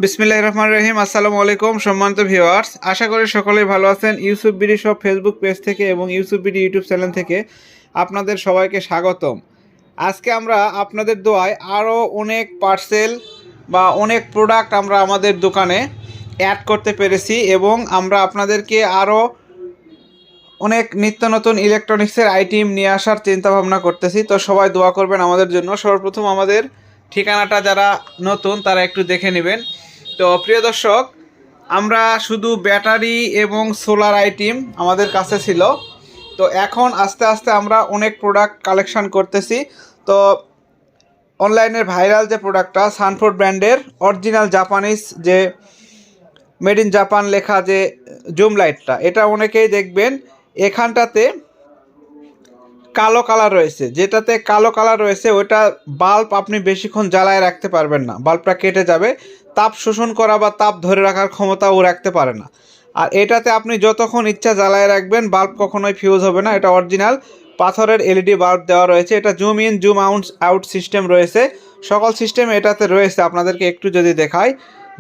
বিসমিল্লাহির রহমানির রহিম। আসসালামু আলাইকুম সম্মানিত ভিউয়ার্স, আশা করি সকলেই ভালো আছেন। ইউসুফ বিডি সব ফেসবুক পেজ থেকে এবং ইউসুফ বিডি ইউটিউব চ্যানেল থেকে আপনাদের সবাইকে স্বাগতম। আজকে আমরা আপনাদের দোয়ায় আরও অনেক পার্সেল বা অনেক প্রোডাক্ট আমরা আমাদের দোকানে অ্যাড করতে পেরেছি এবং আমরা আপনাদেরকে আরও অনেক নিত্য নতুন ইলেকট্রনিক্সের আইটেম নিয়ে আসার চিন্তাভাবনা করতেছি। তো সবাই দোয়া করবেন আমাদের জন্য। সর্বপ্রথম আমাদের ঠিকানাটা যারা নতুন তারা একটু দেখে নেবেন। তো প্রিয় দর্শক, আমরা শুধু ব্যাটারি এবং সোলার আইটেম আমাদের কাছে ছিল, তো এখন আস্তে আস্তে আমরা অনেক প্রোডাক্ট কালেকশন করতেছি। তো অনলাইনের ভাইরাল যে প্রোডাক্টটা সানফোর্ড ব্র্যান্ডের অরিজিনাল জাপানিজ যে মেড ইন জাপান লেখা যে জুম লাইটটা, এটা অনেকেই দেখবেন এখানটাতে কালো কালার রয়েছে। যেটাতে কালো কালার রয়েছে ওটা বাল্ব আপনি বেশিক্ষণ জ্বালায় রাখতে পারবেন না, বাল্বটা কেটে যাবে। তাপ শোষণ করা বা তাপ ধরে রাখার ক্ষমতাও রাখতে পারে না। আর এটাতে আপনি যতক্ষণ ইচ্ছা জ্বালায় রাখবেন, বাল্ব কখনোই ফিউজ হবে না। এটা অরিজিনাল পাথরের এলইডি বাল্ব দেওয়া রয়েছে। এটা zoom in zoom out system রয়েছে, সকল সিস্টেম এটাতে রয়েছে। আপনাদেরকে একটু যদি দেখাই,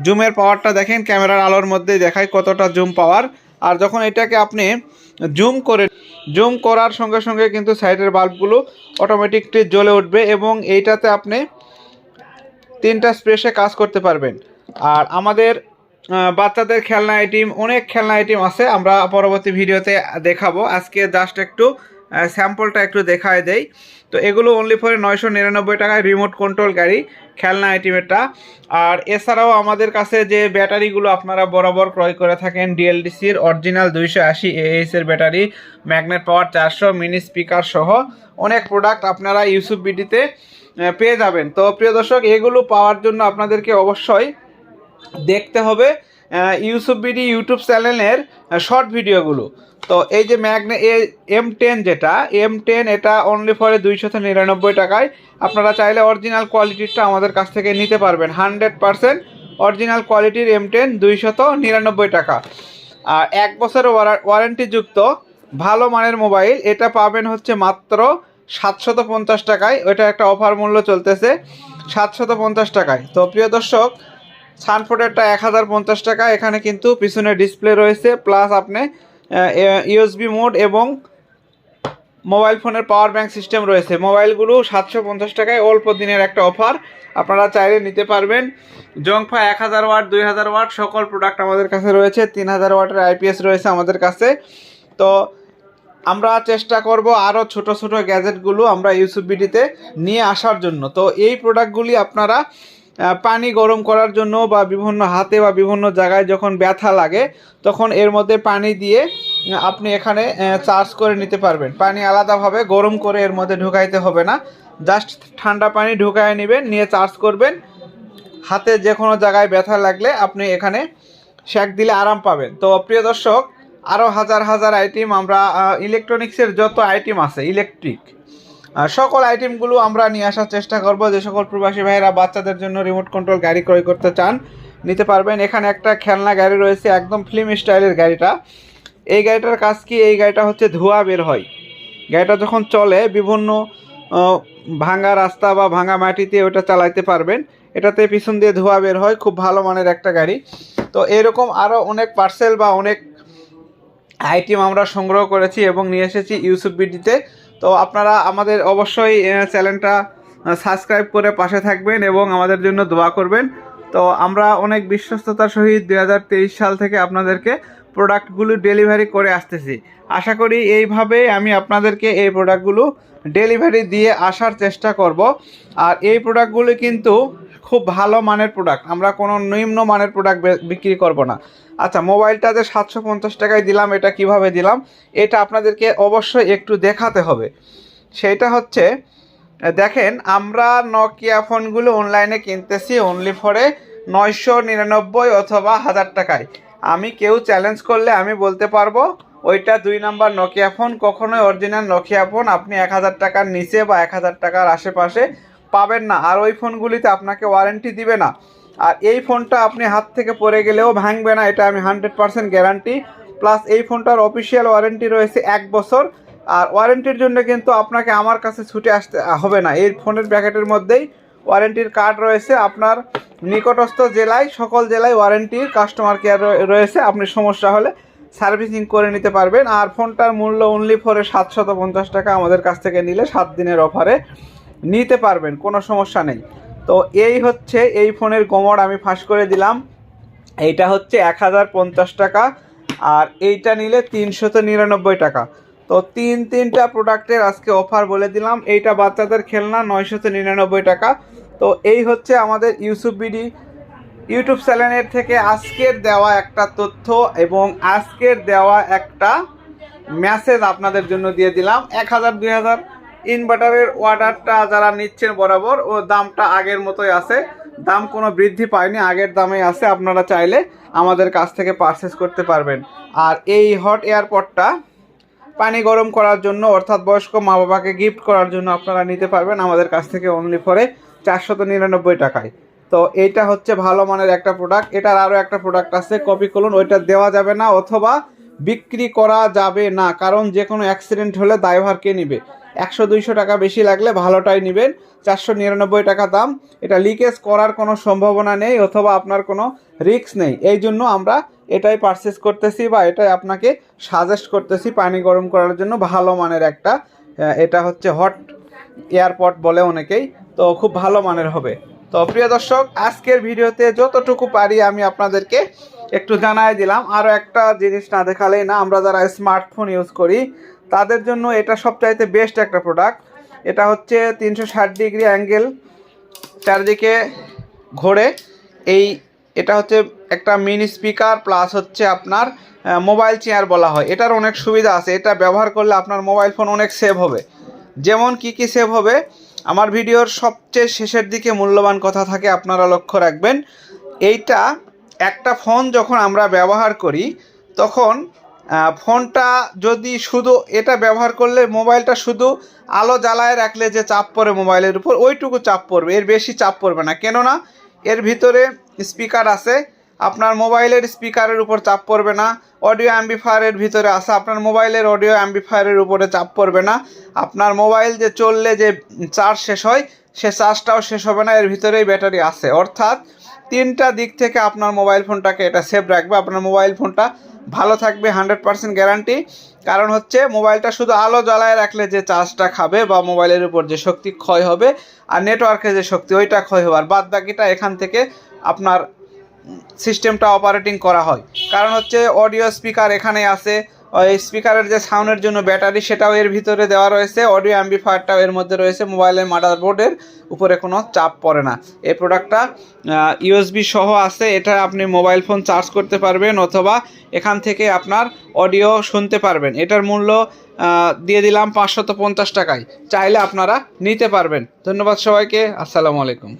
জুমের পাওয়ারটা দেখেন, ক্যামেরার আলোর মধ্যেই দেখায় কতটা জুম পাওয়ার। আর যখন এটাকে আপনি জুম করার সঙ্গে সঙ্গে কিন্তু সাইডের বাল্বগুলো অটোমেটিকলি জ্বলে উঠবে এবং এইটাতে আপনি 3টা স্পেসে কাজ করতে পারবেন। আর আমাদের বাচ্চাদের খেলনা আইটেম, অনেক খেলনা আইটেম আছে, আমরা পরবর্তী ভিডিওতে দেখাবো। আজকে জাস্ট একটু স্যাম্পলটা একটু দেখায় দেই। তো এগুলো অনলি ফর 999 টাকায় রিমোট কন্ট্রোল গাড়ি খেলনা আইটেমেরটা। আর এছাড়াও আমাদের কাছে যে ব্যাটারিগুলো আপনারা বরাবর ক্রয় করে থাকেন, ডিএলডিসির অরিজিনাল 280 AH-এর ব্যাটারি, ম্যাগনেট পাওয়ার 400, মিনি স্পিকার সহ অনেক প্রোডাক্ট আপনারা ইউসুফ বিডিতে পেয়ে যাবেন। তো প্রিয় দর্শক, এগুলো পাওয়ার জন্য আপনাদেরকে অবশ্যই দেখতে হবে ইউসুফ বিডি ইউটিউব চ্যানেলের শর্ট ভিডিওগুলো। তো এই যে M10, যেটা M10, এটা অনলি ফর 299 টাকায় আপনারা চাইলে অরিজিনাল কোয়ালিটিটা আমাদের কাছ থেকে নিতে পারবেন। 100% অরিজিনাল কোয়ালিটির M10 299 টাকা। আর 1 বছরের ওয়ারেন্টিযুক্ত ভালো মানের মোবাইল এটা পাবেন হচ্ছে মাত্র 750 টাকায়। ওইটা একটা অফার মূল্য চলতেছে 750 টাকায়। তো প্রিয় দর্শক, সানফোর্ডেরটা 1050 টাকা। এখানে কিন্তু পিছনে ডিসপ্লে রয়েছে, প্লাস আপনি ইউএসবি মোড এবং মোবাইল ফোনের পাওয়ার ব্যাংক সিস্টেম রয়েছে। মোবাইলগুলো 750 টাকায়, অল্প দিনের একটা অফার, আপনারা চাইলে নিতে পারবেন। জংফা 1000 ওয়াট, 2000 ওয়াট সকল প্রোডাক্ট আমাদের কাছে রয়েছে। 3000 ওয়াটের আইপিএস রয়েছে আমাদের কাছে। তো আমরা চেষ্টা করব আরও ছোট ছোট গ্যাজেটগুলো আমরা ইউসুফ বিডিতে নিয়ে আসার জন্য। তো এই প্রোডাক্টগুলি আপনারা পানি গরম করার জন্য বা বিভিন্ন হাতে বা বিভিন্ন জায়গায় যখন ব্যথা লাগে তখন এর মধ্যে পানি দিয়ে আপনি এখানে চার্জ করে নিতে পারবেন। পানি আলাদাভাবে গরম করে এর মধ্যে ঢুকাইতে হবে না, জাস্ট ঠান্ডা পানি ঢুকায় নেবেন, নিয়ে চার্জ করবেন। হাতে যে কোনো জায়গায় ব্যথা লাগলে আপনি এখানে শ্যাক দিলে আরাম পাবেন। তো প্রিয় দর্শক, আরও হাজার হাজার আইটেম আমরা ইলেকট্রনিক্সের যত আইটেম আছে ইলেকট্রিক সকল আইটেমগুলো আমরা নিয়ে আসার চেষ্টা করব। যে সকল প্রবাসী ভাইয়েরা বাচ্চাদের জন্য রিমোট কন্ট্রোল গাড়ি ক্রয় করতে চান নিতে পারবেন। এখানে একটা খেলনা গাড়ি রয়েছে, একদম ফিল্ম স্টাইলের গাড়িটা। এই গাড়িটার কাজ কি, এই গাড়িটা হচ্ছে ধোঁয়া বের হয়। গাড়িটা যখন চলে বিভিন্ন ভাঙা রাস্তা বা ভাঙা মাটিতে ওটা চালাইতে পারবেন। এটাতে পিছন দিয়ে ধোঁয়া বের হয়, খুব ভালো মানের একটা গাড়ি। তো এরকম আরও অনেক পার্সেল বা অনেক আইটেম আমরা সংগ্রহ করেছি এবং নিয়ে এসেছি ইউসুফ বিডিতে। তো আপনারা আমাদের অবশ্যই চ্যানেলটা সাবস্ক্রাইব করে পাশে থাকবেন এবং আমাদের জন্য দোয়া করবেন। তো আমরা অনেক বিশ্বস্ততার সহিত 2023 সাল থেকে আপনাদেরকে প্রোডাক্টগুলো ডেলিভারি করে আসতেছি। আশা করি এইভাবেই আমি আপনাদেরকে এই প্রোডাক্টগুলো ডেলিভারি দিয়ে আসার চেষ্টা করব। আর এই প্রোডাক্টগুলো কিন্তু খুব ভালো মানের প্রোডাক্ট, আমরা কোনো নিম্ন মানের প্রোডাক্ট বিক্রি করব না। আচ্ছা, মোবাইলটা যে 750 টাকায় দিলাম, এটা কিভাবে দিলাম এটা আপনাদেরকে অবশ্যই একটু দেখাতে হবে। সেইটা হচ্ছে, দেখেন, আমরা নকিয়া ফোনগুলো অনলাইনে কিনতেছি অনলি ফরে 999 অথবা 1000 টাকায়। আমি কেউ চ্যালেঞ্জ করলে আমি বলতে পারবো ওইটা 2 নাম্বার নকিয়া ফোন। কখনোই অরিজিনাল নকিয়া ফোন আপনি 1000 টাকার নিচে বা 1000 টাকার আশেপাশে পাবেন না। আর ওই ফোনগুলিতে আপনাকে ওয়ারেন্টি দিবে না। আর এই ফোনটা আপনি হাত থেকে পড়ে গেলেও ভাঙবে না, এটা আমি 100% গ্যারান্টি। প্লাস এই ফোনটার অফিসিয়াল ওয়ারেন্টি রয়েছে 1 বছর। আর ওয়ারেন্টির জন্য কিন্তু আপনাকে আমার কাছে ছুটে আসতে হবে না, এই ফোনের প্যাকেটের মধ্যেই ওয়ারেন্টির কার্ড রয়েছে। আপনার নিকটস্থ জেলায়, সকল জেলায় ওয়ারেন্টির কাস্টমার কেয়ার রয়েছে। আপনি সমস্যা হলে সার্ভিসিং করে নিতে পারবেন। আর ফোনটার মূল্য অনলি ফরে 750 টাকা। আমাদের কাছ থেকে নিলে 7 দিনের অফারে নিতে পারবেন, কোনো সমস্যা নেই। তো এই হচ্ছে এই ফোনের গোমড় আমি ফাঁস করে দিলাম। এইটা হচ্ছে 1050 টাকা, আর এইটা নিলে 399 টাকা। তো তিনটা প্রোডাক্টের আজকে অফার বলে দিলাম। এইটা বাচ্চাদের খেলনা 999 টাকা। তো এই হচ্ছে আমাদের ইউসুফ বিডি ইউটিউব চ্যানেলের থেকে আজকের দেওয়া একটা তথ্য এবং আজকের দেওয়া একটা মেসেজ আপনাদের জন্য দিয়ে দিলাম। 1000 2000 ইনভার্টারের অর্ডারটা যারা নিচ্ছেন বরাবর, ও দামটা আগের মতোই আছে, দাম কোনো বৃদ্ধি পায়নি, আগের দামেই আছে। আপনারা চাইলে আমাদের কাছ থেকে পারচেস করতে পারবেন। আর এই হট এয়ারপডটা পানি গরম করার জন্য, অর্থাৎ বয়স্ক মা বাবাকে গিফট করার জন্য আপনারা নিতে পারবেন আমাদের কাছ থেকে অনলি ফরে 499 টাকায়। তো এইটা হচ্ছে ভালো মানের একটা প্রোডাক্ট। এটার আরও একটা প্রোডাক্ট আছে কপি কলন, ওইটা দেওয়া যাবে না অথবা বিক্রি করা যাবে না, কারণ যে কোনো অ্যাক্সিডেন্ট হলে দায়ভার কে নেবে। 100-200 টাকা বেশি লাগলে ভালোটাই নেবেন। 499 টাকা দাম। এটা লিকেজ করার কোনো সম্ভাবনা নেই অথবা আপনার কোনো রিস্ক নেই। এই জন্য আমরা এটাই পারচেস করতেছি বা এটাই আপনাকে সাজেস্ট করতেছি পানি গরম করার জন্য ভালো মানের একটা। এটা হচ্ছে হট এয়ারপড বলে অনেকেই, তো খুব ভালো মানের হবে। তো প্রিয় দর্শক, আজকের ভিডিওতে যতটুকু পারি আমি আপনাদেরকে একটু জানাই দিলাম। আরও একটা জিনিস না দেখালেই না, আমরা যারা স্মার্টফোন ইউজ করি তাদের জন্য এটা সবচাইতে বেস্ট একটা প্রোডাক্ট। এটা হচ্ছে 360 ডিগ্রি অ্যাঙ্গেল চারদিকে ঘোরে। এটা হচ্ছে একটা মিনি স্পিকার প্লাস হচ্ছে আপনার মোবাইল চেয়ার বলা হয়। এটার অনেক সুবিধা আছে। এটা ব্যবহার করলে আপনার মোবাইল ফোন অনেক সেভ হবে। যেমন কি সেভ হবে, আমার ভিডিওর সবচেয়ে শেষের দিকে মূল্যবান কথা থাকে, আপনারা লক্ষ্য রাখবেন। এইটা একটা ফোন যখন আমরা ব্যবহার করি তখন ফোনটা যদি শুধু এটা ব্যবহার করলে মোবাইলটা শুধু আলো জ্বালায় রাখলে যে চাপ পড়ে মোবাইলের উপর, ওইটুকু চাপ পড়বে, এর বেশি চাপ পড়বে না। কেননা এর ভিতরে স্পিকার আছে, আপনার মোবাইলের স্পিকারের উপর চাপ পড়বে না। অডিও অ্যাম্প্লিফায়ারের ভিতরে আছে, আপনার মোবাইলের অডিও অ্যাম্প্লিফায়ারের উপরে চাপ পড়বে না। আপনার মোবাইল যে চললে যে চার্জ শেষ হয়, সে চার্জটাও শেষ হবে না, এর ভিতরেই ব্যাটারি আছে। অর্থাৎ তিনটা দিক থেকে আপনার মোবাইল ফোনটাকে এটা সেভ রাখবে। আপনার মোবাইল ফোনটা ভালো থাকবে, 100% গ্যারান্টি। কারণ হচ্ছে মোবাইলটা শুধু আলো জ্বালায় রাখলে যে চার্জটা খাবে বা মোবাইলের উপর যে শক্তি ক্ষয় হবে আর নেটওয়ার্কে যে শক্তি ওইটা ক্ষয় হবে, আর বাদ বাকিটা এখান থেকে আপনার সিস্টেমটা অপারেটিং করা হয়। কারণ হচ্ছে অডিও স্পিকার এখানে আছে, ওই স্পিকারের যে সাউন্ডের জন্য ব্যাটারি সেটাও এর ভিতরে দেওয়া রয়েছে, অডিও অ্যাম্প্লিফায়ারটাও এর মধ্যে রয়েছে। মোবাইলের মাদারবোর্ডের উপরে কোনো চাপ পড়ে না। এই প্রোডাক্টটা ইউএসবি সহ আছে। এটা আপনি মোবাইল ফোন চার্জ করতে পারবেন অথবা এখান থেকে আপনার অডিও শুনতে পারবেন। এটার মূল্য দিয়ে দিলাম 550 টাকায়। চাইলে আপনারা নিতে পারবেন। ধন্যবাদ সবাইকে। আসসালামু আলাইকুম।